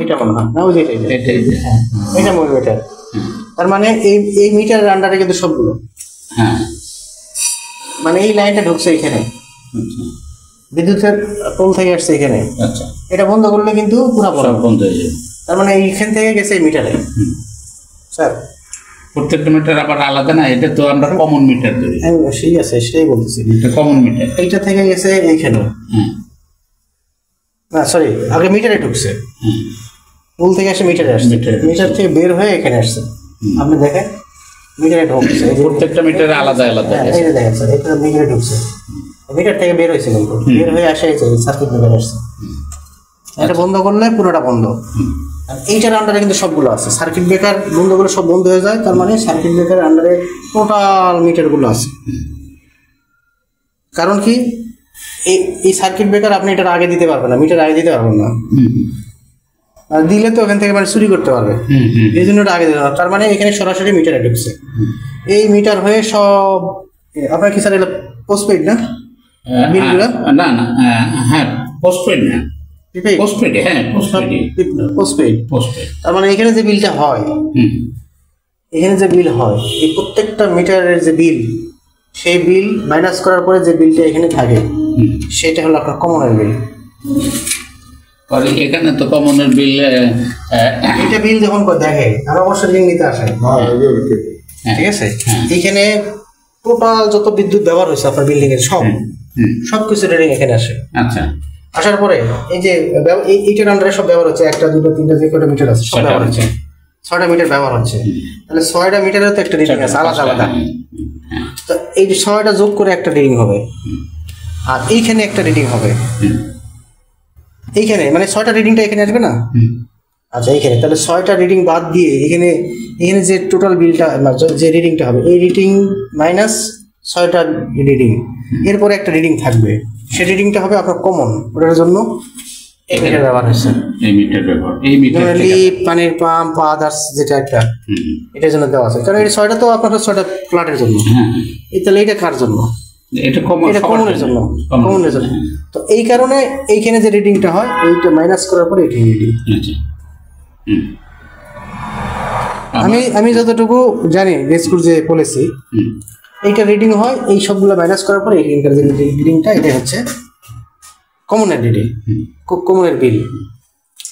এটা মনে হয় না, ওই যে এটা মূল মিটার। তার মানে এই মিটারের আন্ডারে কিন্তু সবগুলো, হ্যাঁ মানে এই লাইনটা ঢুকছে এখানে, বিদ্যুতের পোল থেকে আসছে এখানে। আচ্ছা, এটা বন্ধ করলে কিন্তু পুরো বন্ধ হয়ে যাবে। তার মানে এইখান থেকে গেছে এই মিটারে। স্যার প্রত্যেকটা মিটার আবার আলাদা না, এটা তো আমরা কমন মিটার ধরি। ঠিক আছে, সেটাই বলতেছি, এটা কমন মিটার। এইটা থেকে গেছে এইখানে, না সরি আগে মিটারে ঢুকছে, পোল থেকে আসে মিটারে আসছে, মিটার থেকে বের হয়ে এখানে আসছে। আপনি দেখেন মিটারে ঢুকছে, প্রত্যেকটা মিটারে আলাদা আলাদা। এই যে দেখেন স্যার, এটা মিটারে ঢুকছে, মিটার থেকে বের হয়েছে, কিন্তু বের হয়ে আসে এই সার্কিট ব্রেকার আসছে। এটা বন্ধ করলে পুরোটা বন্ধ। এইটার আন্ডারে কিন্তু সবগুলো আছে, সার্কিট ব্রেকার বন্ধ করলে সব বন্ধ হয়ে যায়। তার মানে সার্কিট ব্রেকারের আন্ডারে টোটাল মিটারগুলো আছে। কারণ কি, এই সার্কিট ব্রেকার আপনি এটার আগে দিতে পারবেন না, মিটার আগে দিতে পারবেন না, আর দিলে তো ওখান থেকে মানে চুরি করতে পারবে, এই জন্য ওটা আগে দিতে পারবে। তার মানে এখানে সরাসরি মিটারে ঢুকছে, এই মিটার হয়ে সব। আপনার কি স্যার এটা পোস্টপেড না বিলগুলো? না না, হ্যাঁ পোস্টপেড না, পোস্টপেড। হ্যাঁ পোস্টপেড। তার মানে এখানে যে বিলটা হয়, এখানে যে বিল হয়, এই প্রত্যেকটা মিটারের যে বিল, সেই বিল মাইনাস করার পরে যে বিলটা এখানে থাকে, সেটা হলো আপনার কমনের বিল। এখানে তো কমনের বিল, এটা বিল যখন দেখে আমরা অবশ্যই রিডিং নিতে আসে, ঠিক আছে? এখানে টোটাল যত বিদ্যুৎ ব্যবহার হয়েছে আপনার বিল্ডিং এর সব কিছু রিডিং এখানে আসে। আচ্ছা, আসার পরে এই যে এইটার আন্ডারে সব ব্যবহার হচ্ছে, 1 2 3 4 যে কটা মিটার আছে সব ব্যবহার হচ্ছে, 6টা মিটার ব্যবহার হচ্ছে। তাহলে 6টা মিটারের তো একটা রিডিং আছে আলাদা আলাদা, তো এই 6টা যোগ করে একটা রিডিং হবে, আর এইখানে একটা রিডিং হবে এইখানে, মানে 6টা রিডিংটা এখানে আসবে না। আচ্ছা, এইখানে তাহলে 6টা রিডিং বাদ দিয়ে এখানে যে টোটাল বিলটা যে রিডিংটা হবে, এই রিডিং মাইনাস 6টা রিডিং, এরপরে একটা রিডিং থাকবে, সেই রিডিংটা হবে আপনার কমন। ওটার জন্য এই মিটার ব্যবহার হচ্ছে, এই মিটার ব্যবহার, এই মিটার পানির পাম্প আদার্স যেটা একটা, এটার জন্য দেওয়া আছে। কারণ এই 6টা তো আপনার 6টা ফ্ল্যাটের জন্য, তাহলে এইটা কার জন্য? এটা কমনের জন্য, কমনের জন্য। তো এই কারণে এইখানে যে রিডিংটা হয়, এইটা মাইনাস করার পরে এটি রিডিং। আমি যতটুকু জানি বেসকুর যে পলিসি, এইটা রিডিং হয়, এই সবগুলো মাইনাস করার পরে এই রিডিংটা এটা হচ্ছে কমনের রিডিং, কমনের বিল।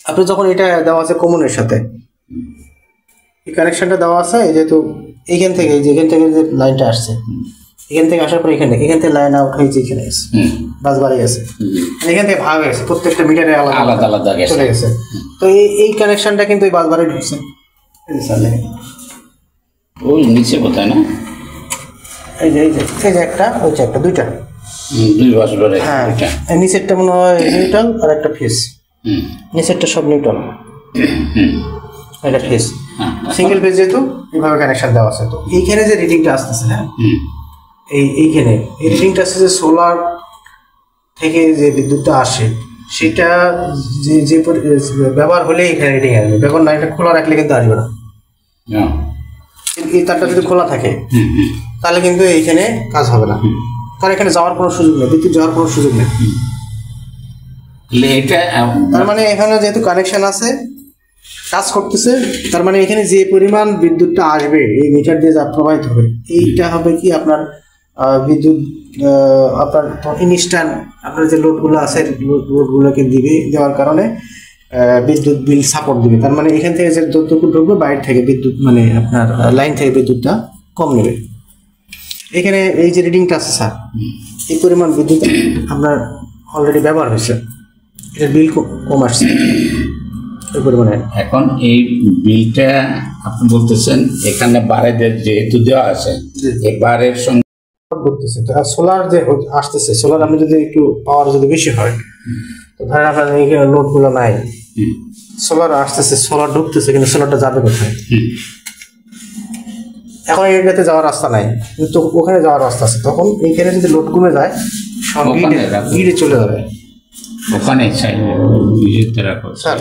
আপনি যখন এটা দেওয়া আছে কমনের সাথে, এই কানেকশনটা দেওয়া আছে, যেহেতু এইখান থেকে যে লাইনটা আসছে, এখান থেকে আসার পরে এখান থেকে লাইন আউট হয়েছে, এখানে গেছে বাস বাড়ি গেছে, এখান থেকে ভাগ হয়েছে, প্রত্যেকটা মিটারে আলাদা আলাদা চলে গেছে। তো এই কানেকশনটা কিন্তু এই বাস বাড়ি ঢুকছে ওই নিচে কোথায় না, এই যে একটা, ওই যে একটা, দুইটা, দুই বাস বাড়ি। হ্যাঁ, নিচেরটা মনে হয় নিউট্রাল আর একটা ফেজ, নিচেরটা সব নিউট্রাল, এটা ফেজ, সিঙ্গেল ফেজ যেহেতু এইভাবে কানেকশন দেওয়া আছে। তো এইখানে যে রিডিংটা আসতেছে, হ্যাঁ এইখানে এই রিডিংটা আসছে যে সোলার থেকে যে বিদ্যুৎটা আসে, সেটা যে ব্যবহার হলে এখানে রিডিং আসবে। যখন লাইনটা খোলা রাখলে কিন্তু আসবে না, এই তারটা যদি খোলা থাকে তাহলে কিন্তু এইখানে কাজ হবে না, কারণ এখানে যাওয়ার কোনো সুযোগ নেই, বিদ্যুৎ যাওয়ার কোনো সুযোগ নেই। তার মানে এখানে যেহেতু কানেকশন আছে, কাজ করতেছে, তার মানে এখানে যে পরিমাণ বিদ্যুৎটা আসবে এই মিটার দিয়ে যা প্রবাহিত হবে, এইটা হবে কি আপনার বিদ্যুৎ, আপনার ইনস্ট্যান্ট আপনার যে লোডগুলো আছে লোডগুলোকে দেওয়ার কারণে বিদ্যুৎ বিল সাপোর্ট দিবে। তার মানে এখান থেকে যে যতটুকু ঢুকবে বাইরে থেকে বিদ্যুৎ, মানে আপনার লাইন থেকে বিদ্যুৎটা কম নেবে। এখানে এই যে রিডিংটা আছে স্যার, এই পরিমাণ বিদ্যুৎ আপনার অলরেডি ব্যবহার হয়েছে, এটার বিল কম আসছে এই পরিমাণে। এখন এই বিলটা আপনি বলতেছেন এখানে বারের যেহেতু দেওয়া আছে, এই বারের সঙ্গে ঢুকতেছে। আর সোলার যে আসতেছে, সোলার আপনি যদি একটু পাওয়ার যদি বেশি হয়, তো ধরেন আপনার এখানে লোডগুলো নাই, সোলার আসতেছে, সোলার ঢুকতেছে, কিন্তু সোলারটা যাবে কোথায়? এখন এটাতে যাওয়ার রাস্তা নাই, কিন্তু ওখানে যাওয়ার রাস্তা আছে। তখন এইখানে যদি লোড কমে যায়, সব গিরে চলে যাবে ওখানে। স্যার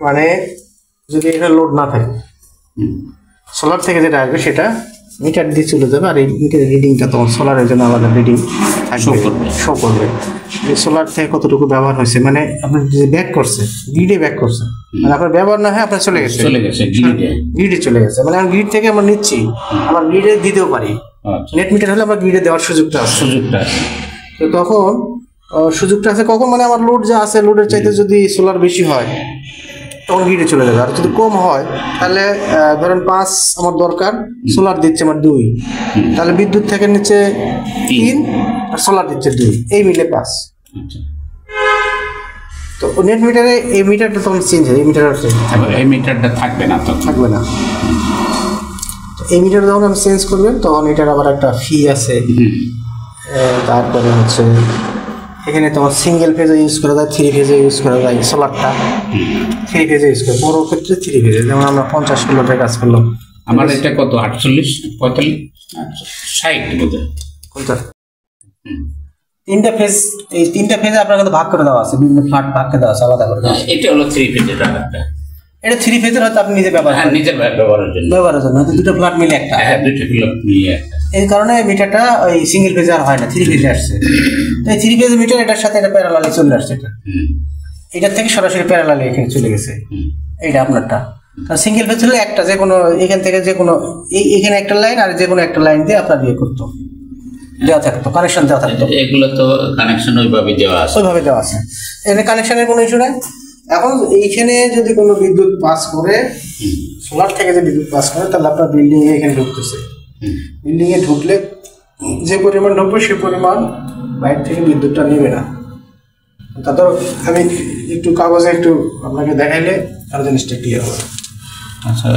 মানে যদি এখানে লোড না থাকে, সোলার থেকে যেটা আসবে সেটা মিটার দিয়ে চলে যাবে, আর এই মিটার রিডিংটা তখন সোলারের জন্য আলাদা রিডিং থাকবে, শো করবে সোলার থেকে কতটুকু ব্যবহার হয়েছে, মানে আপনার যে ব্যাক করছে গ্রিডে ব্যাক করছে, মানে আপনার ব্যবহার না হয় আপনার চলে গেছে গ্রিডে চলে গেছে, মানে আমি গ্রিড থেকে আমরা নিচ্ছি, আমার গ্রিডে দিতেও পারি। নেট মিটার হলে আমরা গ্রিডে দেওয়ার সুযোগটা আছে। তো তখন সুযোগটা আছে কখন, মানে আমার লোড যা আছে লোডের চাইতে যদি সোলার বেশি হয় তখন গ্রিডে চলে যাবে, আর যদি কম হয় তাহলে ধরেন 5 আমার দরকার, সোলার দিচ্ছে আমার 2, তাহলে বিদ্যুৎ থেকে নিচে 3 আর সোলার দিচ্ছে 2, এই মিলে 5। তো নেট মিটারে এই মিটারটা তখন চেঞ্জ হয়, এই মিটারটা থাকবে না, থাকবে না। এই মিটার যখন আপনি চেঞ্জ করবেন তখন এটার আবার একটা ফি আছে। তারপরে হচ্ছে এখানে তোমার সিঙ্গেল ফেজে ইউজ করা যায়, 3 ফেজে ইউজ করা যায়। সোলারটা 3 ফেজে ইউজ করে, বড় ক্ষেত্রে 3 ফেজে, যেমন আমরা 50 কিলোতে কাজ করলাম। আমার এটা কত 48 45 60 বোধ হয়। কোনটা 3টা ফেজ, এই 3টা ফেজে আপনার কিন্তু ভাগ করে দেওয়া আছে, বিভিন্ন ফ্ল্যাট ভাগ করে দেওয়া আছে আলাদা করে। এটা হলো 3 ফেজের ব্যাপারটা, এটা 3 ফেজের হয়তো আপনি নিজে ব্যবহার নিজের ব্যবহারের জন্য হয়তো 2টা ফ্ল্যাট মিলে একটা। দুটো ফ্ল্যাট মিলে একটা। এই কারণে মিটারটা ওই সিঙ্গেল ফেজে আর হয় না, 3 ফেজে আসছে। তো এই 3 ফেজ মিটার এটার সাথে এটা প্যারালালি চলে আসছে, এটার থেকে সরাসরি প্যারালালি এখানে চলে গেছে। এইটা আপনারটা কারণ সিঙ্গেল ফেজ হলে একটা যে কোনো এখান থেকে যে কোনো এখানে একটা লাইন আর যে কোনো একটা লাইন দিয়ে আপনার বিয়ে করতো, দেওয়া থাকতো, কানেকশন দেওয়া থাকতো। এগুলো তো কানেকশন ওইভাবে দেওয়া আছে, এখানে কানেকশনের কোনো ইস্যু নাই। এখন এইখানে যদি কোনো বিদ্যুৎ পাস করে, সোলার থেকে যে বিদ্যুৎ পাস করে, তাহলে আপনার বিল্ডিং এ এখানে ঢুকতেছে, বিল্ডিং এ ঢুকলে যে পরিমাণ ঢুকবে সে পরিমাণ বাইরে থেকে বিদ্যুৎটা নেবে না। তারপর আমি একটু কাগজে একটু আপনাকে দেখাইলে আরো জিনিসটা ক্লিয়ার হবে। আচ্ছা,